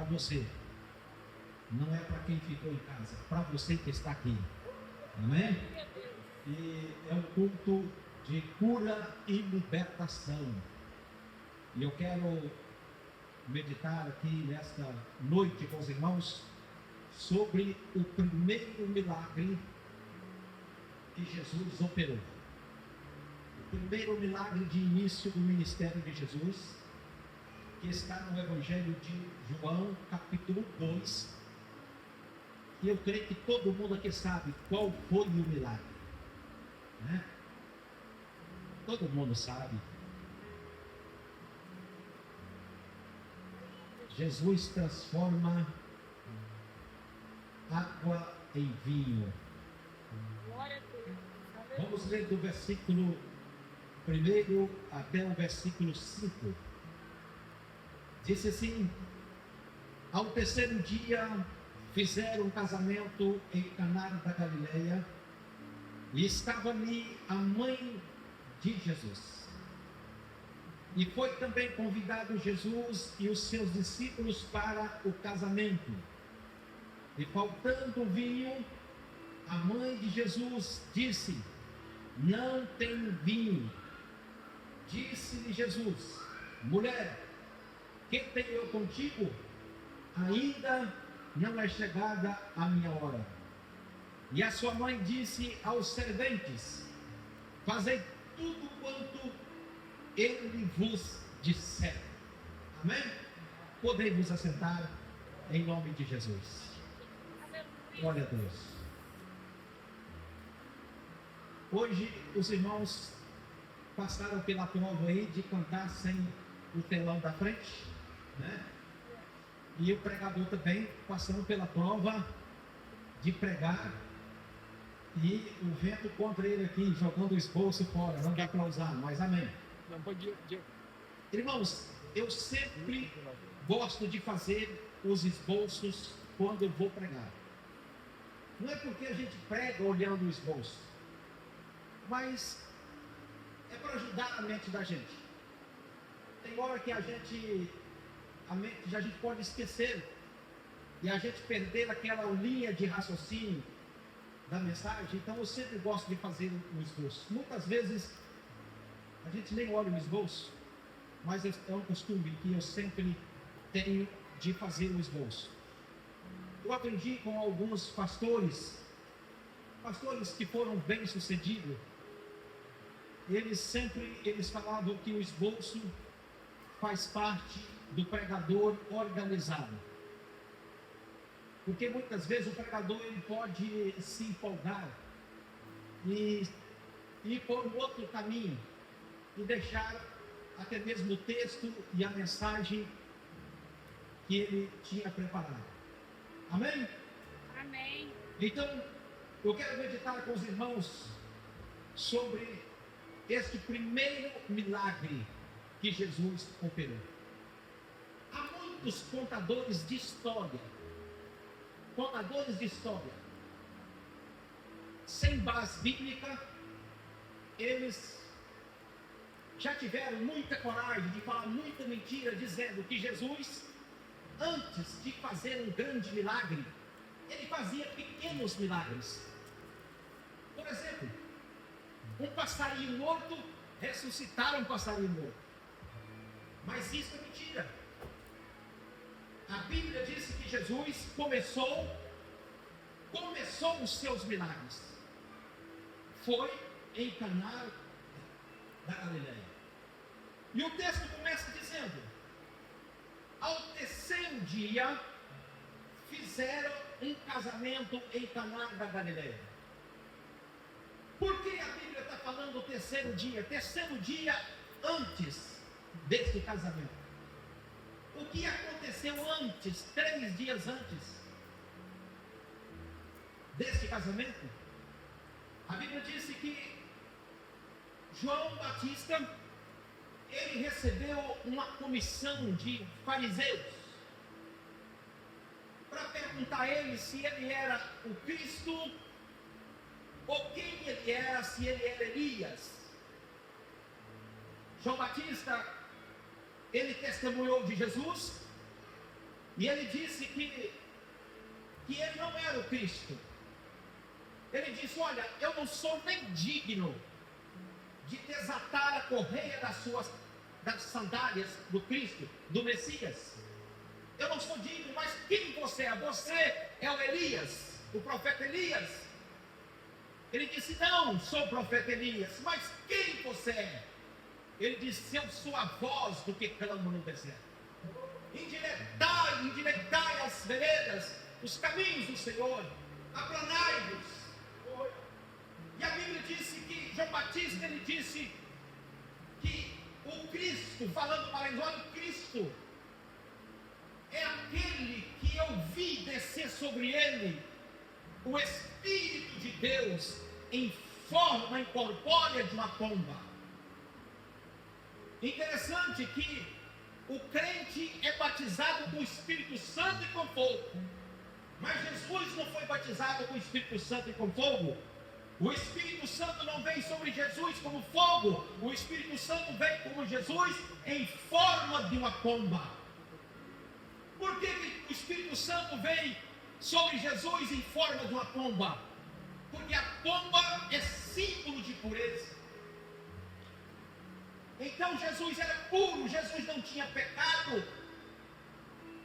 para você, não é para quem ficou em casa, é para você que está aqui. Amém? E é um culto de cura e libertação. E eu quero meditar aqui nesta noite com os irmãos sobre o primeiro milagre que Jesus operou. O primeiro milagre de início do ministério de Jesus, que está no Evangelho de João, capítulo 2. E eu creio que todo mundo aqui sabe qual foi o milagre, né? Todo mundo sabe. Jesus transforma água em vinho. Vamos ler do versículo 1 até o versículo 5. Disse assim: ao terceiro dia fizeram um casamento em Caná da Galileia, e estava ali a mãe de Jesus. E foi também convidado Jesus e os seus discípulos para o casamento. E faltando vinho, a mãe de Jesus disse: não tem vinho. Disse-lhe Jesus: mulher, que tenho eu contigo? Ainda não é chegada a minha hora. E a sua mãe disse aos serventes: fazei tudo quanto ele vos disser. Amém? Podem vos assentar em nome de Jesus. Glória a Deus. Hoje os irmãos passaram pela prova aí de cantar sem o telão da frente, né? E o pregador também passando pela prova de pregar, e o vento contra ele aqui, jogando o esboço fora, não dá para usar, mas amém. Irmãos, eu sempre gosto de fazer os esboços quando eu vou pregar. Não é porque a gente prega olhando o esboço, mas é para ajudar a mente da gente. Tem hora que a gente pode esquecer e a gente perder aquela linha de raciocínio da mensagem. Então eu sempre gosto de fazer um esboço. Muitas vezes a gente nem olha o esboço, mas é um costume que eu sempre tenho de fazer o esboço. Eu aprendi com alguns pastores que foram bem sucedidos. Eles falavam que o esboço faz parte do pregador organizado, porque muitas vezes o pregador ele pode se empolgar e ir por um outro caminho e deixar até mesmo o texto e a mensagem que ele tinha preparado. Amém? Amém. Então eu quero meditar com os irmãos sobre este primeiro milagre que Jesus operou. Há muitos contadores de história, sem base bíblica. Eles já tiveram muita coragem de falar muita mentira, dizendo que Jesus, antes de fazer um grande milagre, ele fazia pequenos milagres. Por exemplo, um passarinho morto, ressuscitar um passarinho morto. Mas isso é mentira. A Bíblia diz que Jesus começou os seus milagres. Foi em Caná da Galileia. E o texto começa dizendo: ao terceiro dia fizeram um casamento em Caná da Galileia. Por que a Bíblia está falando o terceiro dia? Terceiro dia antes deste casamento. O que aconteceu antes, 3 dias antes deste casamento? A Bíblia disse que João Batista, ele recebeu uma comissão de fariseus para perguntar a ele se ele era o Cristo, ou quem ele era, se ele era Elias. João Batista, ele testemunhou de Jesus, E ele disse que ele não era o Cristo. Ele disse: olha, eu não sou nem digno de desatar a correia das sandálias do Cristo, do Messias. Eu não sou digno, mas quem você é? Você é o Elias, o profeta Elias. Ele disse: não, sou o profeta Elias, mas quem você é? Ele disse: eu sou a voz do que clama no deserto. Endireitai as veredas, os caminhos do Senhor, aplanai-vos. E a Bíblia disse que João Batista, ele disse que o Cristo, falando para eles: olha, o Cristo é aquele que eu vi descer sobre ele o Espírito de Deus em forma incorpórea de uma pomba. Interessante que o crente é batizado com o Espírito Santo e com fogo, mas Jesus não foi batizado com o Espírito Santo e com fogo. O Espírito Santo não vem sobre Jesus como fogo, o Espírito Santo vem como Jesus em forma de uma pomba. Por que o Espírito Santo vem sobre Jesus em forma de uma pomba? Porque a pomba é símbolo de pureza. Então Jesus era puro, Jesus não tinha pecado.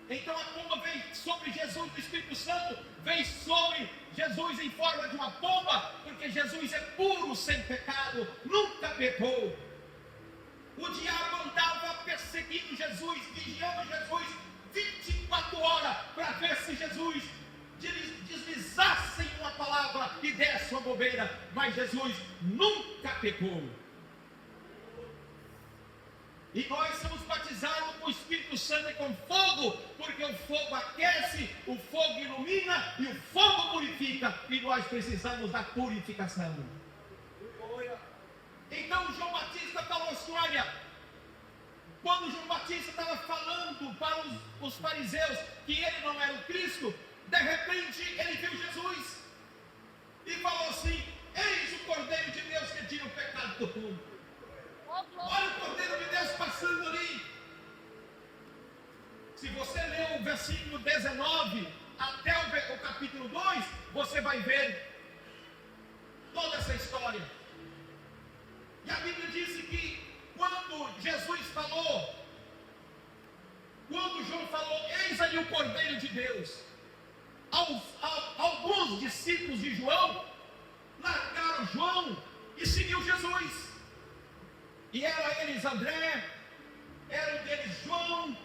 Então a pomba vem sobre Jesus, o Espírito Santo vem sobre Jesus em forma de uma pomba, porque Jesus é puro, sem pecado, nunca pecou. O diabo andava perseguindo Jesus, vigiando Jesus 24 horas, para ver se Jesus deslizasse em uma palavra e desse uma bobeira, mas Jesus nunca pecou. E nós somos batizados com o Espírito Santo e com fogo, porque o fogo aquece, o fogo ilumina e o fogo purifica, e nós precisamos da purificação. Então João Batista falou assim: olha, quando João Batista estava falando para os fariseus que ele não era o Cristo, de repente ele viu Jesus e falou assim: eis o Cordeiro de Deus que tira o pecado do mundo. Olha o Cordeiro de Deus passando ali. Se você ler o versículo 19 até o capítulo 2, você vai ver toda essa história. E a Bíblia diz que quando Jesus falou, quando João falou: eis ali o Cordeiro de Deus, alguns discípulos de João largaram João e seguiu Jesus. E era eles André, era um deles João,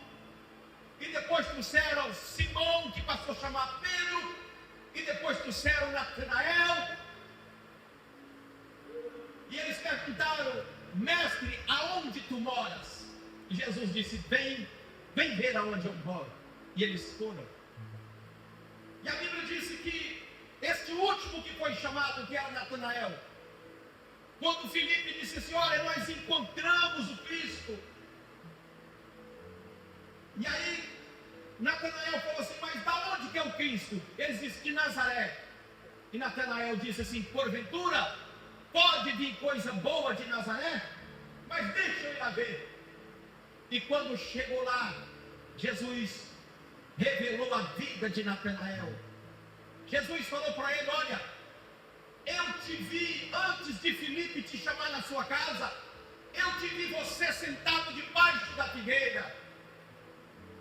e depois trouxeram Simão, que passou a chamar Pedro, e depois trouxeram Natanael. E eles perguntaram: mestre, aonde tu moras? E Jesus disse: vem ver aonde eu moro. E eles foram. E a Bíblia disse que este último que foi chamado, que era Natanael, quando Filipe disse assim: olha, nós encontramos o Cristo. E aí Natanael falou assim: mas da onde que é o Cristo? Eles disseram: de Nazaré. E Natanael disse assim: porventura pode vir coisa boa de Nazaré? Mas deixa eu ir lá ver. E quando chegou lá, Jesus revelou a vida de Natanael. Jesus falou para ele: olha, eu te vi antes de Filipe te chamar na sua casa. Eu te vi você sentado debaixo da figueira.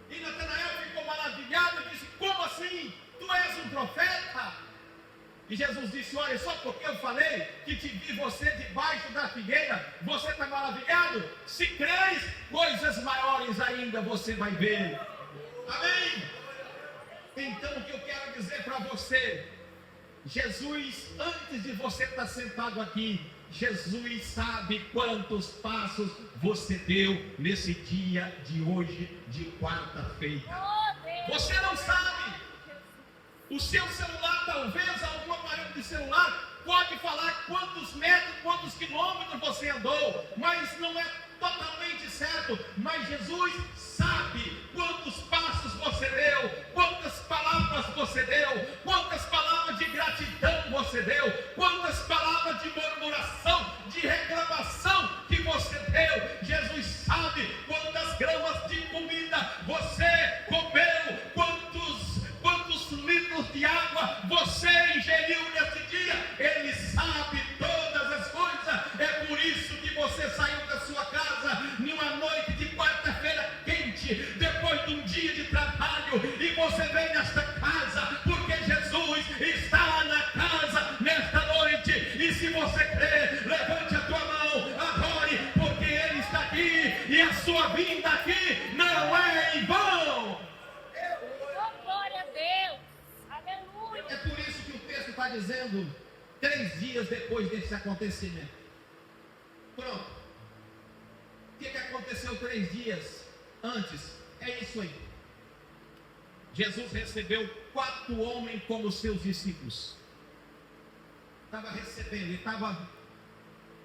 E Natanael ficou maravilhado e disse: como assim? Tu és um profeta? E Jesus disse: olha, só porque eu falei que te vi você debaixo da figueira, você está maravilhado? Se crês, coisas maiores ainda você vai ver. Amém? Então o que eu quero dizer para você: Jesus, antes de você estar sentado aqui, Jesus sabe quantos passos você deu nesse dia de hoje, de quarta-feira. Você não sabe. O seu celular, talvez, algum aparelho de celular, pode falar quantos metros, quantos quilômetros você andou, mas não é totalmente certo. Mas Jesus sabe quantos passos você deu, quantas palavras você deu, quantas palavras de gratidão você deu, quantas palavras de murmuração, de reclamação que você deu. Jesus sabe quantas gramas de comida você comeu, você veio nesta casa, porque Jesus está na casa nesta noite. E se você crê, levante a tua mão, adore, porque Ele está aqui, e a sua vinda aqui não é em vão. Glória a Deus, aleluia. É por isso que o texto está dizendo, 3 dias depois desse acontecimento. Pronto. O que aconteceu 3 dias antes? É isso aí. Jesus recebeu 4 homens como seus discípulos. Estava recebendo, ele estava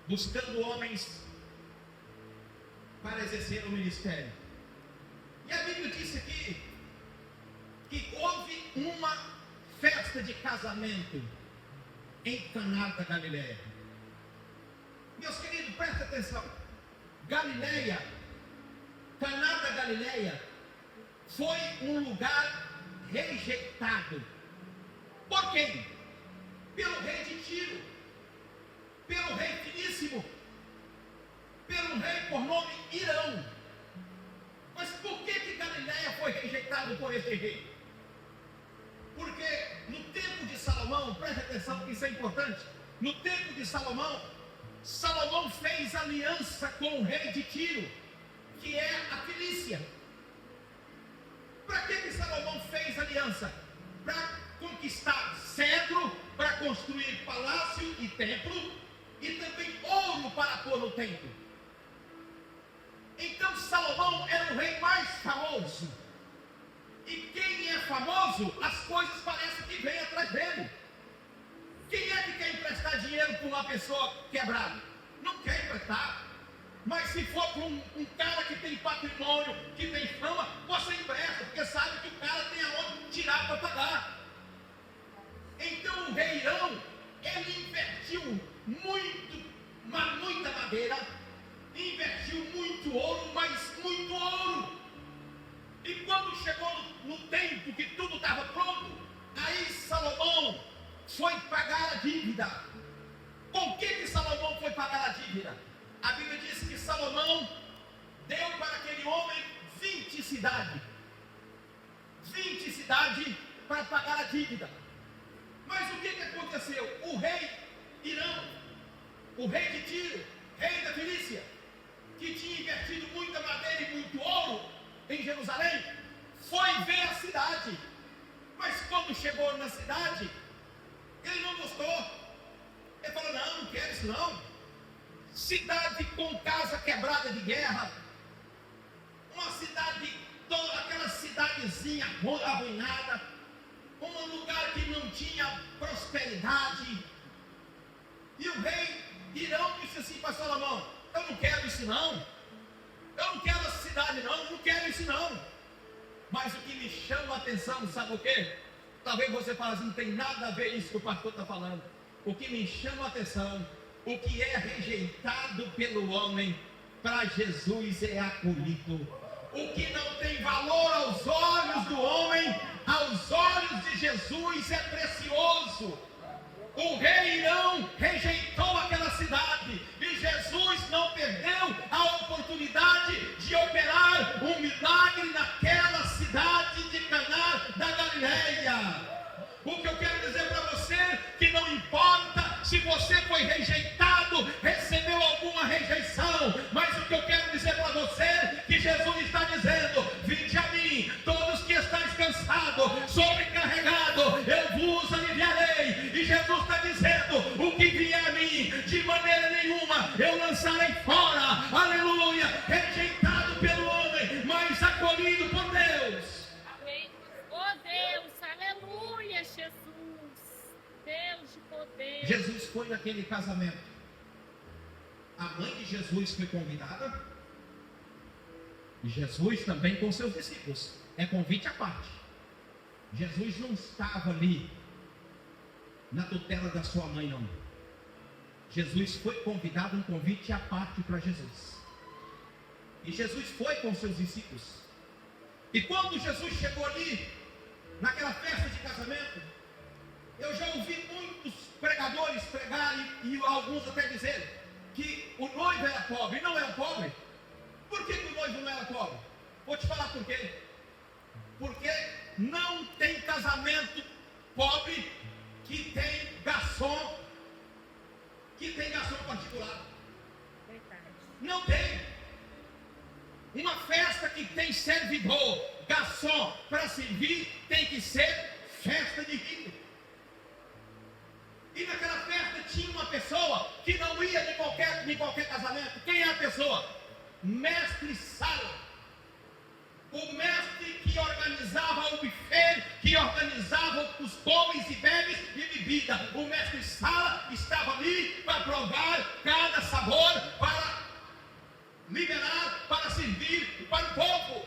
buscando homens para exercer o ministério. E a Bíblia disse aqui que houve uma festa de casamento em Caná da Galileia. Meus queridos, presta atenção. Galileia, Caná da Galileia, foi um lugar rejeitado. Por quem? Pelo rei de Tiro, pelo rei finíssimo, pelo rei por nome Irão. Mas por que Galileia foi rejeitado por esse rei? Porque no tempo de Salomão, preste atenção que isso é importante, no tempo de Salomão, Salomão fez aliança com o rei de Tiro, que é a Filícia. Para que Salomão fez aliança? Para conquistar cedro, para construir palácio e templo, e também ouro para pôr no templo. Então Salomão era o rei mais famoso. E quem é famoso, as coisas parecem que vêm atrás dele. Quem é que quer emprestar dinheiro para uma pessoa quebrada? Não quer emprestar. Mas se for para um cara que tem patrimônio, que tem fama, você empresta, porque sabe que o cara tem aonde tirar para pagar. Então o rei Irão, ele investiu muita madeira, investiu muito ouro, mas muito ouro. E quando chegou no tempo que tudo estava pronto, aí Salomão foi pagar a dívida. Com que Salomão foi pagar a dívida? A Bíblia diz que Salomão deu para aquele homem 20 cidades. 20 cidades para pagar a dívida. Mas o que aconteceu? O rei Irão, o rei de Tiro, rei da Filícia, que tinha investido muita madeira e muito ouro em Jerusalém, foi ver a cidade. Mas quando chegou na cidade, ele não gostou. Ele falou, não quero isso não. Cidade com casa quebrada de guerra, uma cidade, toda aquela cidadezinha arruinada, um lugar que não tinha prosperidade. E o rei Irão disse assim para Salomão, eu não quero isso não, eu não quero essa cidade não, eu não quero isso não. Mas o que me chama a atenção, sabe o quê? Talvez você fale assim, não tem nada a ver isso que o pastor está falando. O que me chama a atenção, o que é rejeitado pelo homem, para Jesus é acolhido. O que não tem valor aos olhos do homem, aos olhos de Jesus é precioso. O rei Irão rejeitou aquela cidade, e Jesus não perdeu a oportunidade de operar um milagre naquela cidade de Caná da Galileia. O que eu quero dizer para você, que não importa se você foi rejeitado, recebeu alguma rejeição, mas o que eu quero dizer para você, que Jesus está dizendo, vinde a mim, todos que estáis cansados, sobrecarregados, eu vos aliviarei. E Jesus está dizendo, o que vier a mim, de maneira nenhuma eu lançarei fora. Aleluia, rejeitado pelo homem, mas acolhido por Deus. Oh Deus, aleluia, Jesus, Deus de poder. Jesus foi naquele casamento. A mãe de Jesus foi convidada, e Jesus também com seus discípulos. É convite à parte. Jesus não estava ali na tutela da sua mãe, não. Jesus foi convidado, um convite à parte para Jesus. E Jesus foi com seus discípulos. E quando Jesus chegou ali, naquela festa de casamento, eu já ouvi muitos pregadores pregarem, e alguns até dizerem, que o noivo era pobre. Não era pobre. Por que o noivo não era pobre? Vou te falar por quê. Porque não tem casamento pobre que tem garçom particular. Verdade. Não tem. Uma festa que tem servidor, garçom para servir, tem que ser festa de rico. E naquela festa tinha uma pessoa que não ia de qualquer casamento. Quem é a pessoa? Mestre Sala. O mestre que organizava o buffet, que organizava os comes e bebes de bebida. O mestre Sala estava ali para provar cada sabor, para liberar, para servir para o povo.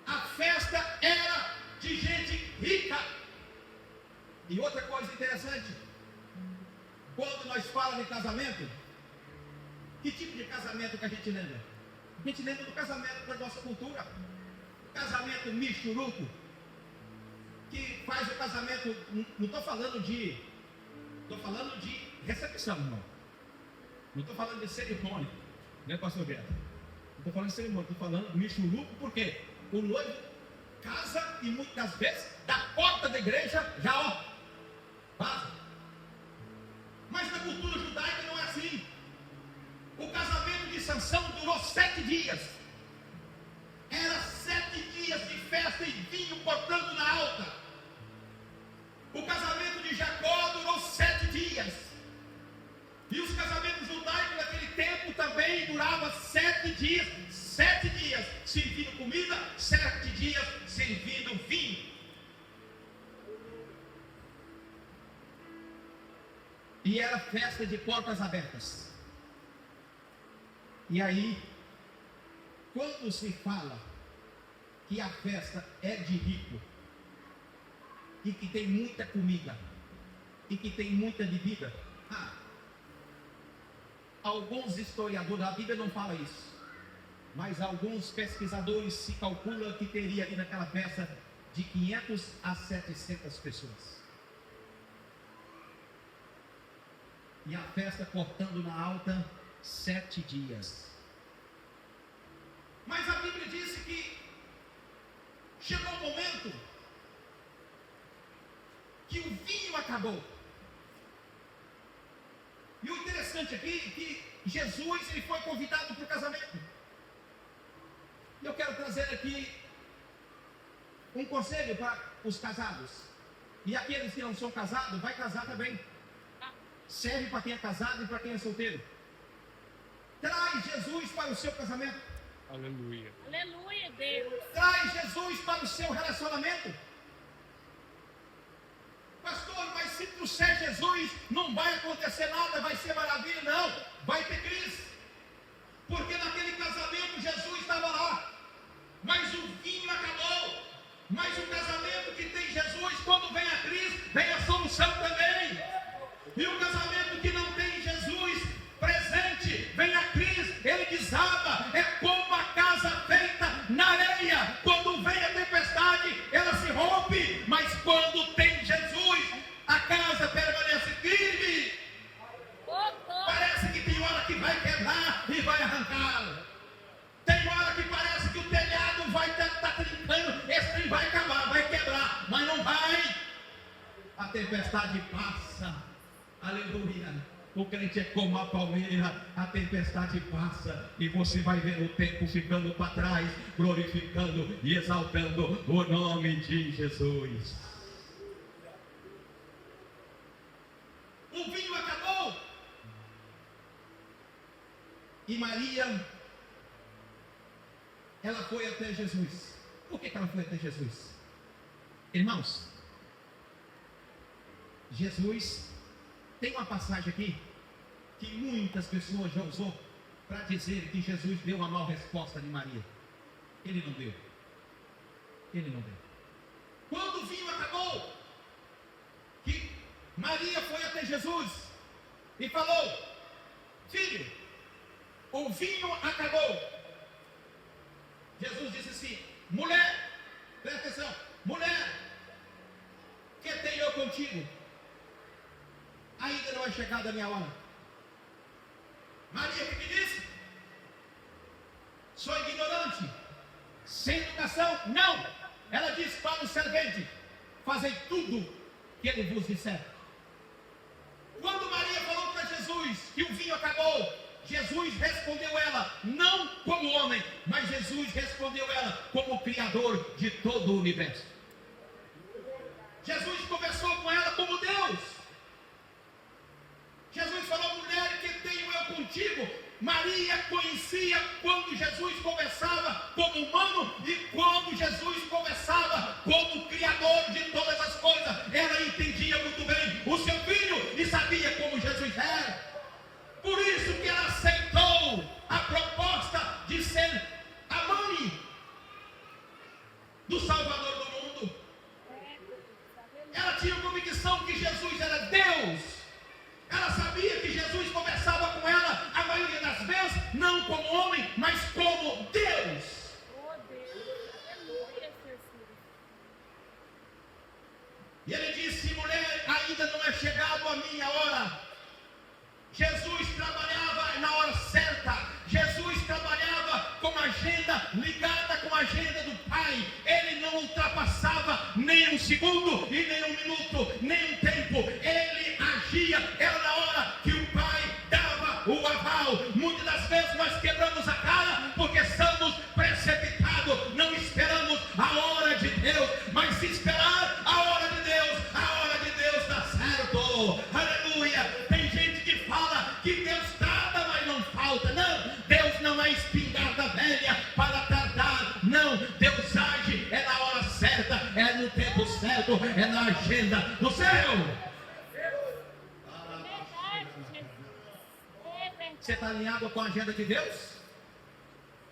A festa era de gente rica. E outra coisa interessante, quando nós falamos de casamento, que tipo de casamento que a gente lembra? A gente lembra do casamento da nossa cultura. O casamento michuruco, que faz o casamento, não estou falando de recepção, irmão. Não estou falando de cerimônia, né, pastor Beto? Não estou falando de cerimônia, estou falando de michuruco, porque o noivo casa e muitas vezes, da porta da igreja, já vaza. Mas na cultura judaica não é assim. O casamento de Sansão durou 7 dias. Era 7 dias de festa e vinho portando na alta. O casamento de Jacó durou 7 dias. E os casamentos judaicos naquele tempo também duravam 7 dias. 7 dias servindo comida, 7 dias servindo vinho. E era festa de portas abertas. E aí, quando se fala que a festa é de rico, e que tem muita comida, e que tem muita bebida, alguns historiadores, a Bíblia não fala isso, mas alguns pesquisadores se calculam que teria ali naquela festa de 500 a 700 pessoas. E a festa cortando na alta 7 dias. Mas a Bíblia disse que chegou um momento que o vinho acabou. E o interessante aqui é que Jesus ele foi convidado para o casamento. E eu quero trazer aqui um conselho para os casados. E aqueles que não são casados, vai casar também. Serve para quem é casado e para quem é solteiro. Traz Jesus para o seu casamento. Aleluia. Aleluia, Deus. Traz Jesus para o seu relacionamento. Pastor, mas se trouxer Jesus, não vai acontecer nada, vai ser maravilha. Não, vai ter crise. Porque naquele casamento Jesus estava lá, mas o vinho acabou. Mas o casamento que tem Jesus, quando vem a crise, vem a solução também. E o casamento que não tem Jesus presente, vem a crise, ele desaba. É como a casa feita na areia. Quando vem a tempestade, ela se rompe. Mas quando tem Jesus, a casa permanece firme. Parece que tem hora que vai quebrar e vai arrancar. Tem hora que parece que o telhado vai estar trincando. Esse trem vai acabar, vai quebrar, mas não vai. A tempestade passa. Aleluia. O crente é como a palmeira, a tempestade passa e você vai ver o tempo ficando para trás, glorificando e exaltando o nome de Jesus. O vinho acabou e Maria, ela foi até Jesus. Por que ela foi até Jesus? Irmãos, Jesus tem uma passagem aqui que muitas pessoas já usou para dizer que Jesus deu uma mal resposta de Maria. Ele não deu. Ele não deu. Quando o vinho acabou, que Maria foi até Jesus e falou: filho, o vinho acabou. Jesus disse assim: mulher, presta atenção, mulher, que tenho eu contigo? Ainda não é chegada a minha hora. Maria, o que disse? Sou ignorante, sem educação? Não. Ela disse: servente, fazei tudo que ele vos disser. Quando Maria falou para Jesus que o vinho acabou, Jesus respondeu ela, não como homem, mas Jesus respondeu ela como Criador de todo o universo. Jesus conversou com ela como Deus. Jesus falou, mulher, que tenho eu contigo? Maria conhecia quando Jesus conversava como humano e quando Jesus conversava como Criador de todas as coisas. Ela entendia muito bem o seu filho e sabia como Jesus era. Por isso que ela aceitou a proposta de ser a mãe do Salvador do mundo. Ela tinha convicção que Jesus era Deus. Ela sabia que Jesus conversava com ela a maioria das vezes, não como homem, mas como Deus. E ele disse, mulher, ainda não é chegado a minha hora. Jesus trabalhava na hora certa. Jesus trabalhava com a agenda ligada com a agenda do Pai. Ele não ultrapassava nem um segundo e nem um minuto, nem um tempo. Ele agia, era na hora que o Pai dava o aval. Muitas das vezes nós quebramos a cara porque estamos precipitados, não esperamos a hora de Deus, mas se esperar a hora de Deus dá certo. Aleluia. Tem gente que fala que Deus tarda, mas não falta. Não, Deus não é espingarda velha para tardar. Não, Deus age, é na hora certa, é no tempo certo, é na agenda do céu. Você está alinhado com a agenda de Deus?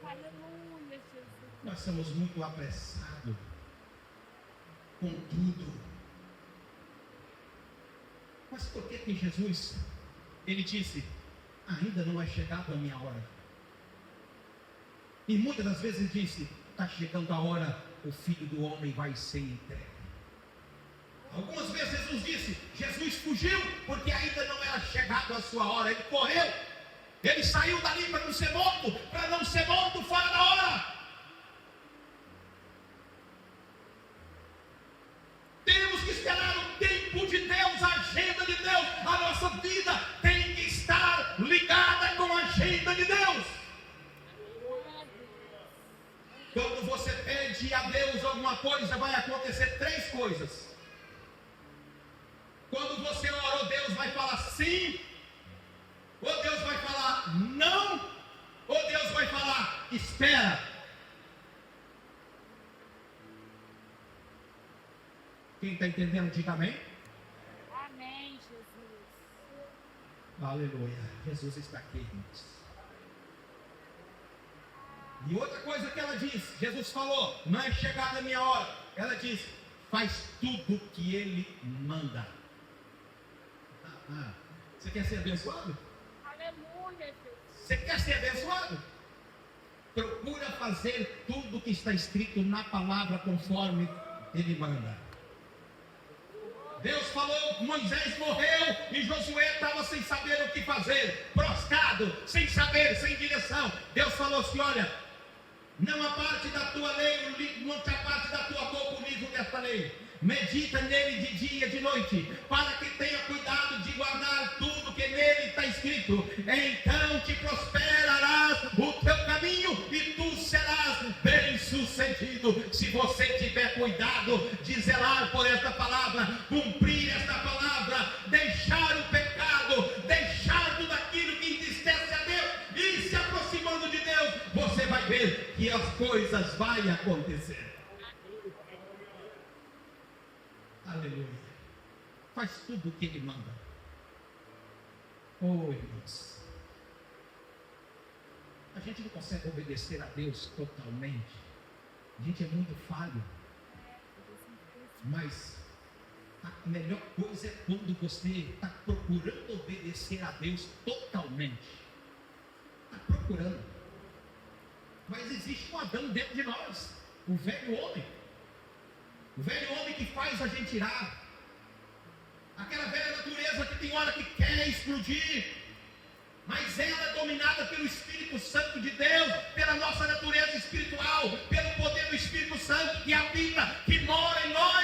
Aleluia, Jesus. Nós somos muito apressados com tudo. Mas por que Jesus, ele disse, ainda não é chegado a minha hora? E muitas das vezes ele disse, está chegando a hora, o Filho do Homem vai ser entregue. Algumas vezes Jesus disse, Jesus fugiu, porque ainda não era chegado a sua hora, ele correu. Ele saiu dali para não ser morto fora da hora. Temos que esperar o tempo de Deus, a agenda de Deus. A nossa vida tem que estar ligada com a agenda de Deus. Quando você pede a Deus alguma coisa, vai acontecer 3 coisas. Quando você ora, Deus vai falar sim, ou Deus vai falar não, ou Deus vai falar espera. Quem está entendendo, diga amém. Amém, Jesus. Aleluia, Jesus está aqui, irmãos. E outra coisa que ela diz, Jesus falou, não é chegada a minha hora. Ela diz, faz tudo que Ele manda. Você quer ser abençoado? Aleluia, Jesus. Você quer ser abençoado? Procura fazer tudo que está escrito na palavra conforme Ele manda. Deus falou, Moisés morreu e Josué estava sem saber o que fazer, prostrado, sem saber, sem direção. Deus falou assim, olha, não aparte da tua lei, não te aparte da tua boca o livro desta lei. Medita nele de dia e de noite, para que tenha cuidado de guardar tudo que nele está escrito. Então te prosperarás o teu caminho e tu serás bem sucedido. Se você tiver cuidado de zelar por esta palavra, cumprir esta palavra, deixar o pecado, deixar tudo aquilo que entristece a Deus e se aproximando de Deus, você vai ver que as coisas vão acontecer. Aleluia. Faz tudo o que Ele manda. Oh, irmãos. A gente não consegue obedecer a Deus totalmente. A gente é muito falho. Mas a melhor coisa é quando você está procurando obedecer a Deus totalmente. Está procurando. Mas existe um Adão dentro de nós. O velho homem. O velho homem que faz a gente irar. Aquela velha natureza que tem hora que quer explodir. Mas ela é dominada pelo Espírito Santo de Deus, pela nossa natureza espiritual, pelo poder do Espírito Santo que habita, que mora em nós.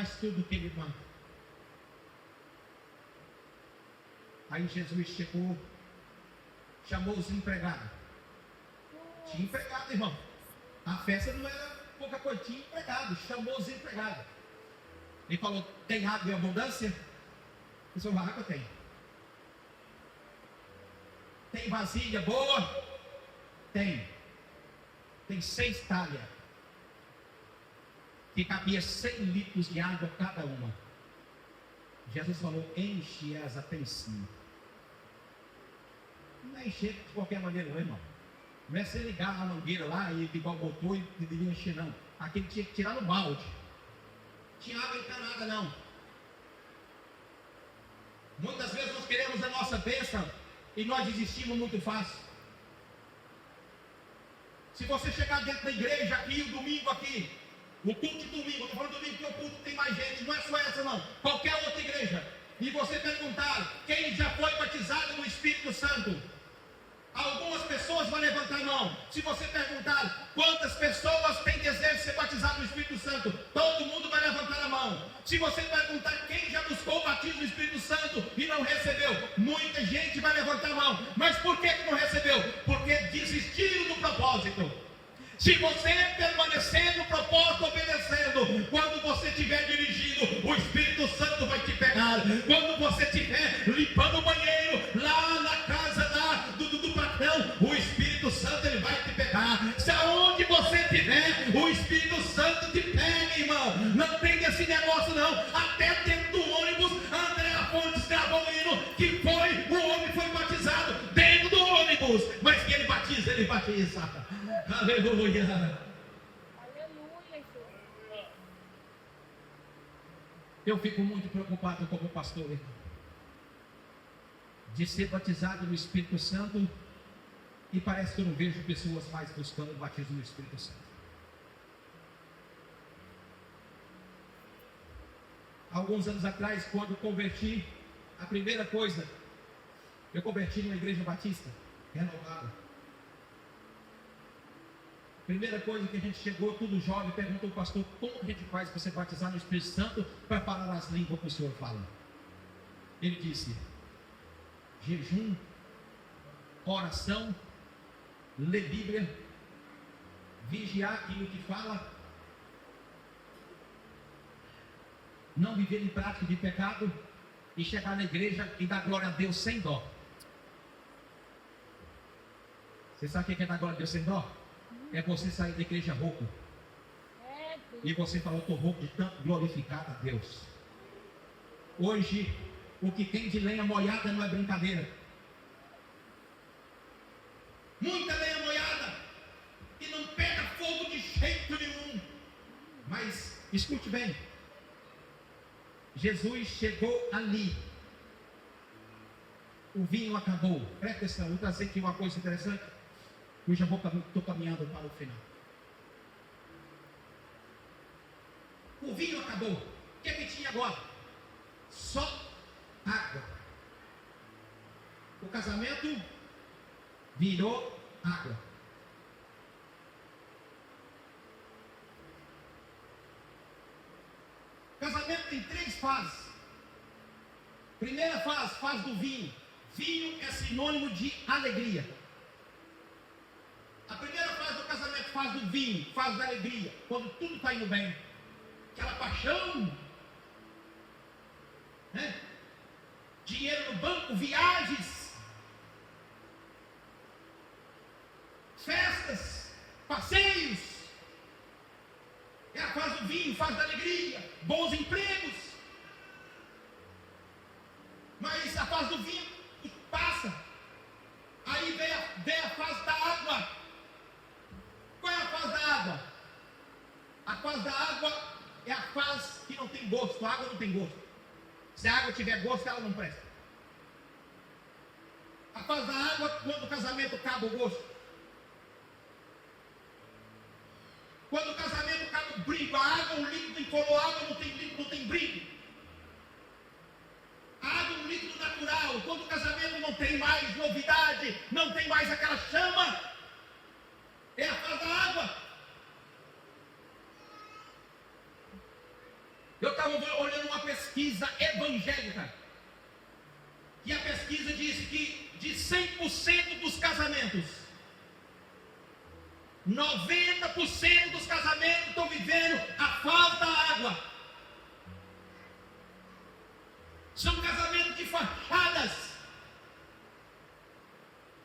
faz tudo o que ele manda. Aí Jesus chegou, chamou os empregados. Tinha empregado, irmão. A festa não era pouca coisa, tinha empregado. Chamou os empregados. Ele falou: tem água em abundância? Ele falou: água tem. Tem vasilha boa? Tem. Tem 6 talhas. Que cabia 100 litros de água cada uma. Jesus falou: enche-as até em cima. Não é encher de qualquer maneira, não, irmão. Não é você ligar a mangueira lá e ligar o motor e devia encher, não. Aquele tinha que tirar no balde. Tinha água encanada, não. Muitas vezes nós queremos a nossa bênção e nós desistimos muito fácil. Se você chegar dentro da igreja aqui, o domingo aqui, o culto de domingo, estou falando domingo porque o culto tem mais gente, não é só essa não, qualquer outra igreja, e você perguntar quem já foi batizado no Espírito Santo, algumas pessoas vão levantar a mão. Se você perguntar quantas pessoas têm desejo de ser batizado no Espírito Santo, todo mundo vai levantar a mão. Se você perguntar quem já buscou o batismo do Espírito Santo e não recebeu, muita gente vai levantar a mão. Mas por que não recebeu? Porque desistiram do propósito. Se você permanecer no propósito, obedecendo, quando você estiver dirigindo, o Espírito Santo vai te pegar. Quando você estiver limpando o banheiro, lá na casa do patrão, o Espírito Santo ele vai te pegar. Se aonde você estiver, o Espírito Santo te pega, irmão. Não tem esse negócio não. Até dentro do ônibus, André Afonso gravou um hino que o homem foi batizado dentro do ônibus. Mas que ele batiza, ele batiza. Aleluia. Aleluia, Jesus. Eu fico muito preocupado como pastor, irmão, de ser batizado no Espírito Santo e parece que eu não vejo pessoas mais buscando o batismo no Espírito Santo. Alguns anos atrás, quando converti, a primeira coisa, eu converti numa igreja batista renovada. Primeira coisa que a gente chegou, tudo jovem, perguntou ao pastor: como a gente faz para ser batizado no Espírito Santo para falar as línguas que o senhor fala? Ele disse: jejum, oração, ler Bíblia, vigiar aquilo que fala, não viver em prática de pecado e chegar na igreja e dar glória a Deus sem dó. Você sabe o que é dar glória a Deus sem dó? É você sair da igreja rouco. E você fala: eu estou rouco de tanto glorificar a Deus. Hoje, o que tem de lenha molhada não é brincadeira. Muita lenha molhada e não pega fogo de jeito nenhum. Mas, escute bem. Jesus chegou ali. O vinho acabou. Presta atenção, vou trazer aqui uma coisa interessante. Eu já estou caminhando para o final. O vinho acabou. O que é que tinha agora? Só água. O casamento virou água. Casamento tem 3 fases. Primeira fase, fase do vinho. Vinho é sinônimo de alegria. A primeira fase do casamento, fase do vinho, fase da alegria, quando tudo está indo bem, aquela paixão, né? Dinheiro no banco, viagens, festas, passeios. É a fase do vinho, fase da alegria, bons empregos. Mas a fase do vinho passa. Aí vem a fase da água. Qual é a fase da água? A fase da água é a fase que não tem gosto. A água não tem gosto. Se a água tiver gosto, ela não presta. A fase da água, quando o casamento acaba o gosto. Quando o casamento acaba o brilho. A água, o líquido incolor, a água não tem líquido, não tem brilho. A água é um líquido natural. Quando o casamento não tem mais novidade, não tem mais aquela chama, é a fase da água. Eu estava pesquisa evangélica. E a pesquisa diz que de 100% dos casamentos, 90% dos casamentos estão vivendo a falta da água. São casamentos de fachadas.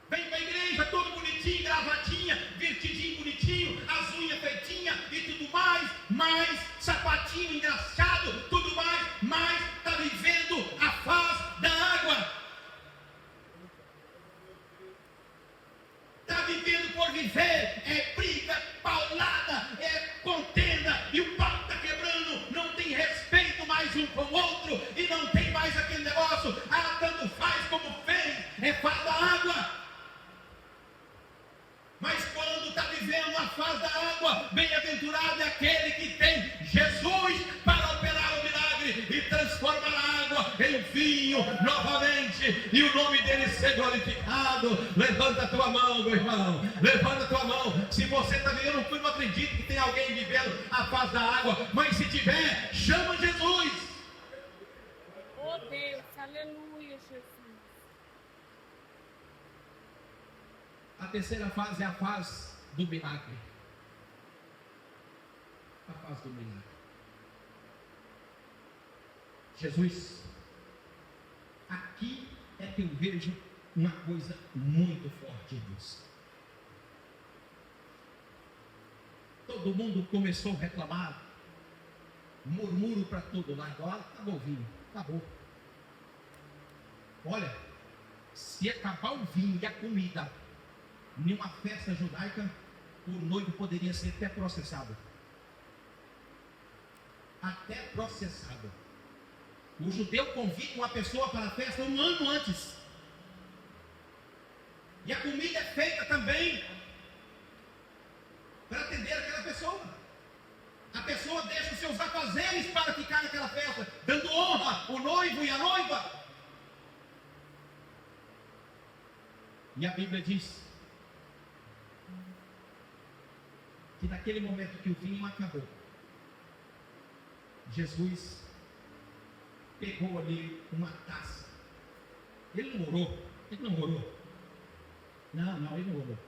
Vem para a igreja todo bonitinho, gravatinha, vestidinho bonitinho, as unhas feitinhas e tudo mais sapatinho engraçado, tudo mais está vivendo a face da água. Está vivendo por viver, é briga, paulada, é contenda, e o pau está quebrando, não tem respeito mais um com o outro, e não tem mais aquele negócio, tanto faz como fez, é faz da água. Mas quando está vivendo a fase da água, bem-aventurado é aquele que tem Jesus para operar o milagre e transformar a água em vinho novamente, e o nome dele ser glorificado. Levanta a tua mão, meu irmão, levanta a tua mão. Se você está vivendo, eu não acredito que tem alguém vivendo a fase da água, mas se tiver, chama Jesus. Oh Deus, aleluia, Jesus. A terceira fase é a fase do milagre. A fase do milagre. Jesus, aqui é que eu vejo uma coisa muito forte em Deus. Todo mundo começou a reclamar, murmúrio para todo lado. Olha, acabou o vinho, acabou. Olha, se acabar o vinho e a comida em uma festa judaica, o noivo poderia ser até processado. Até processado. O judeu convida uma pessoa para a festa um ano antes. E a comida é feita também para atender aquela pessoa. A pessoa deixa os seus afazeres para ficar naquela festa, dando honra ao noivo e à noiva. E a Bíblia diz que naquele momento que o vinho acabou, Jesus pegou ali uma taça. Ele não orou. Não, ele não orou.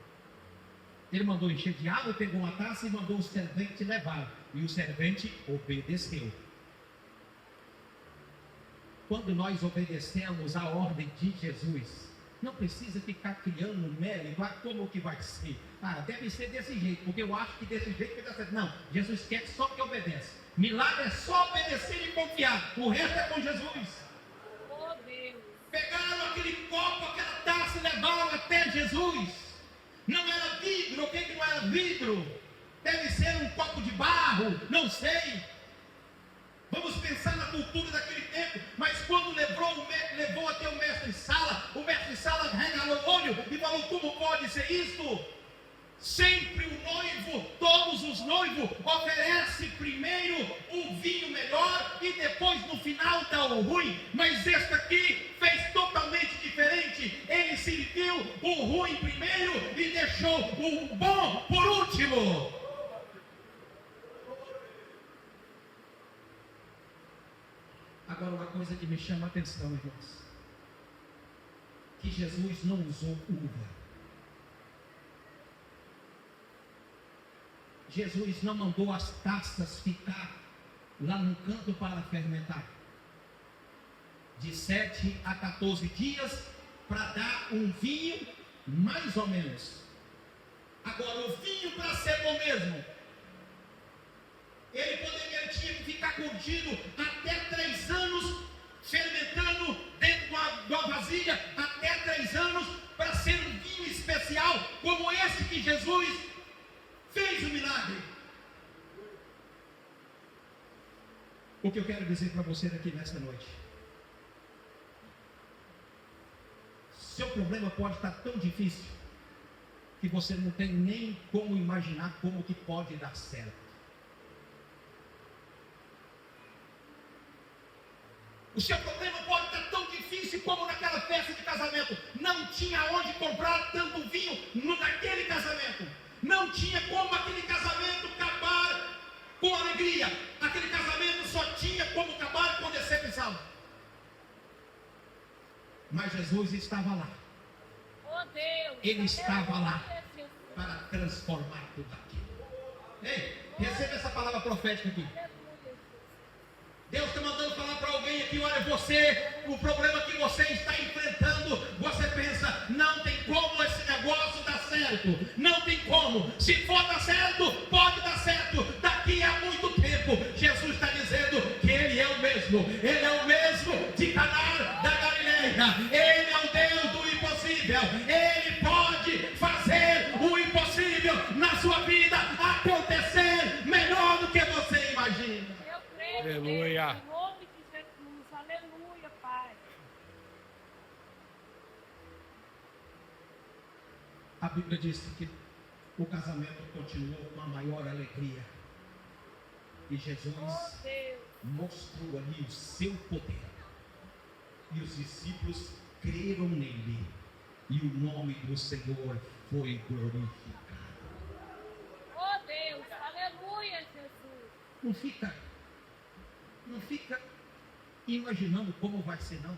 Ele mandou encher de água, pegou uma taça e mandou o servente levar. E o servente obedeceu. Quando nós obedecemos a ordem de Jesus, não precisa ficar criando mérito, como que vai ser? Deve ser desse jeito, porque eu acho que desse jeito vai dar certo. Não, Jesus quer só que obedece. Milagre é só obedecer e confiar. O resto é com Jesus. Oh Deus. Pegaram aquele copo, aquela taça e levaram até Jesus. Não era vidro, o que não era vidro? Deve ser um copo de barro, não sei. Vamos pensar na cultura daquele tempo. Mas quando levou até o mestre-sala regalou o olho e falou: como pode ser isto? Sempre o noivo, todos os noivos, oferecem primeiro o vinho melhor e depois no final dá o ruim. Mas este aqui fez totalmente diferente. Ele serviu o ruim primeiro e deixou o bom por último. Agora, uma coisa que me chama a atenção, irmãos, que Jesus não usou uva. Jesus não mandou as taças ficar lá no canto para fermentar. De 7 a 14 dias para dar um vinho mais ou menos. Agora, o vinho para ser bom mesmo, ele tinha que ficar contido até 3 anos, fermentando dentro de uma vasilha, até 3 anos, para ser um vinho especial, como esse que Jesus fez o milagre. O que eu quero dizer para você aqui nesta noite: seu problema pode estar tão difícil que você não tem nem como imaginar como que pode dar certo. O seu problema pode estar tão difícil como naquela festa de casamento. Não tinha onde comprar tanto vinho naquele casamento. Não tinha como aquele casamento acabar com alegria. Aquele casamento só tinha como acabar com decepção. Mas Jesus estava lá. Oh Deus. Ele estava lá Aleluia, Jesus. para transformar tudo aquilo. Ei, receba essa palavra profética aqui. Aleluia. Deus está mandando falar para alguém aqui, olha, você, o problema que você está enfrentando, você pensa, não tem como esse negócio dar certo, não tem como, se for dar certo, pode dar certo, daqui a muito tempo. Jesus está dizendo que Ele é o mesmo de Caná da Galileia, Ele é o Deus do impossível, Ele pode fazer o impossível na sua vida acontecer melhor do que você imagina. Eu creio, Aleluia. Deus, em nome de Jesus. Aleluia, Pai. A Bíblia diz que o casamento continuou com a maior alegria. E Jesus Oh Deus. mostrou ali o seu poder. E os discípulos creram nele. E o nome do Senhor foi glorificado. Oh Deus. Aleluia, Jesus. Não fica imaginando como vai ser, não.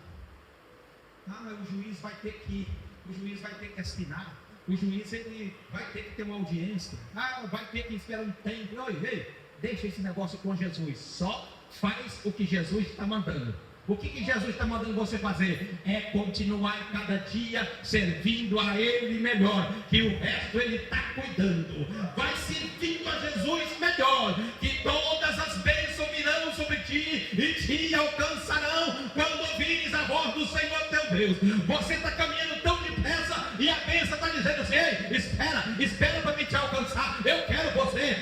Ah, o juiz vai ter que assinar. O juiz ele vai ter que ter uma audiência. Ah, vai ter que esperar um tempo. Ei, deixa esse negócio com Jesus. Só faz o que Jesus está mandando. O que Jesus está mandando você fazer? É continuar cada dia servindo a Ele melhor, que o resto Ele está cuidando. Vai servindo a Jesus melhor, que todas as bênçãos virão sobre ti e te alcançarão quando ouvires a voz do Senhor teu Deus. Você está caminhando tão depressa e a bênção está dizendo assim: ei, espera para me te alcançar. Eu quero você,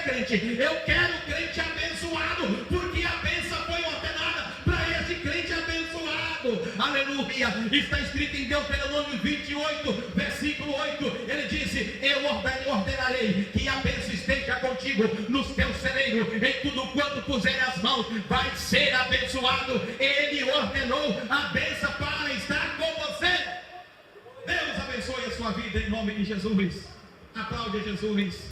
crente. Eu quero o crente abençoado, porque a bênção foi ordenada para esse crente abençoado. Aleluia. Está escrito em Deuteronômio 28, versículo 8. Ele disse: eu ordenarei que a bênção esteja contigo nos teus celeiros, em tudo quanto puser as mãos vai ser abençoado. Ele ordenou a bênção para estar com você. Deus abençoe a sua vida em nome de Jesus. Aplaude Jesus.